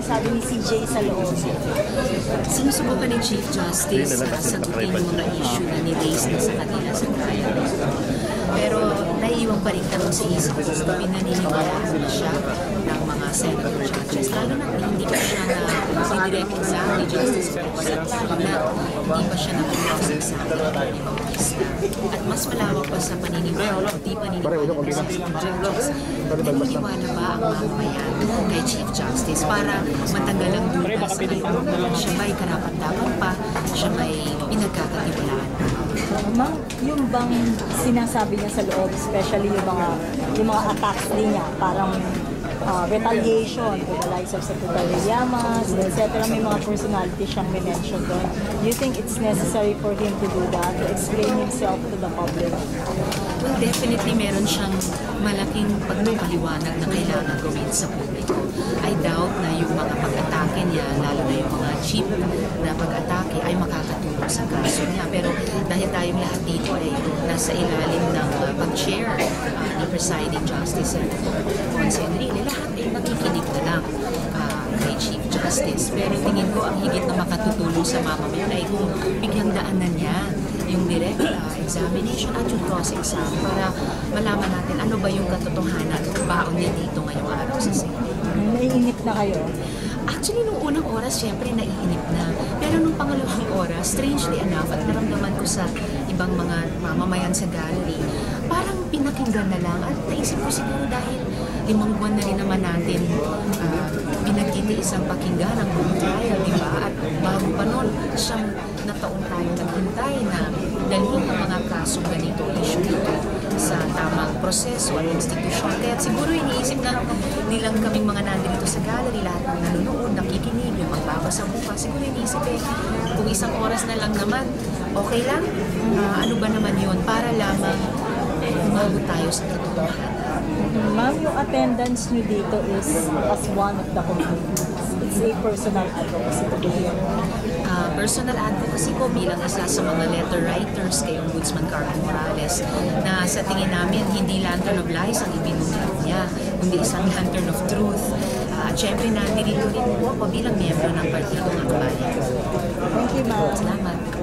sinasabi ni CJ sa loob? Sinusubukan ni Chief Justice na sagutin yung mga issue na ni-raise na sa kanila sa trial. Pero naiiwan pa rin tanong sa isip ko, pinaniniwalaan na siya ng mga senator judges. Lalo na hindi pa siya na direct exam ni Justice Cruz at lalo na hindi pa siya na-cross-exam ng ibang pista. At mas malawak pa sa paniniwala, di paniniwala ng senator judges. Naniniwala ba ang mamamayan kay Chief Justice para matagal ang duda sa kanya? Siya ba'y karapat-dapat pa? Siya ba'y pinagkakatiwalaan pa? Ma'am, yung bang sinasabi niya sa loob, especially yung mga attacks niya, parang retaliation to the likes of Secretary Llamas, etc. May mga personality siyang mention doon. Do you think it's necessary for him to do that, to explain himself to the public? Well, definitely meron siyang malaking pagpapaliwanag na kailangan gawin sa publiko. I doubt na yung mga pag-atake niya, lalo na yung mga cheap na pag-atake ay makakatulong sa kaso niya. Pero dahil tayong lahat dito ay nasa ilalim ng pag-chair ni Presiding Justice Ponce Enrile, lahat ay makikinig na lang kay Chief Justice. Pero tingin ko ang higit na makatutulong sa mamamayan ay kung bigyang daanan niya yung direct examination at yung cross-exam para malaman natin ano ba yung katotohanan ng baon niya dito ngayong araw sa Senate. Naiinip na kayo? Actually, nung unang oras, syempre, naiinip na. Pero nung pangalawang oras, strangely enough, at naramdaman ko sa ibang mga mamamayan sa gallery, parang pinakinggan na lang. At naisip ko siguro dahil 5 buwan na rin naman natin pinagtitiis ang pakinggan ng buong trial, di ba? At bago pa nun, siyang na taon tayo naghintay na dalhin ang mga kasong ganito, issue dito sa tamang proseso at institusyon. Kaya siguro iniisip na nilang kaming mga nandito sa gallery, lahat ng nanonood, nakikinig, yung magbabasa bukas, siguro iniisip kung 1 oras na lang naman, okay lang? Ano ba naman yun? Para lamang umabot tayo sa katotohanan. Ma'am, yung attendance niyo dito is as one of the communities. It's a personal advocacy to be here. Personal advocacy ko bilang isa sa mga letter writers kay Ombudsman Carmen Morales na sa tingin namin hindi lantern of lies ang ibinunyag niya, kundi isang lantern of truth. At syempre nandito rin po ako bilang miyembro ng Partido ng Bayan. Thank you, ma'am. Salamat.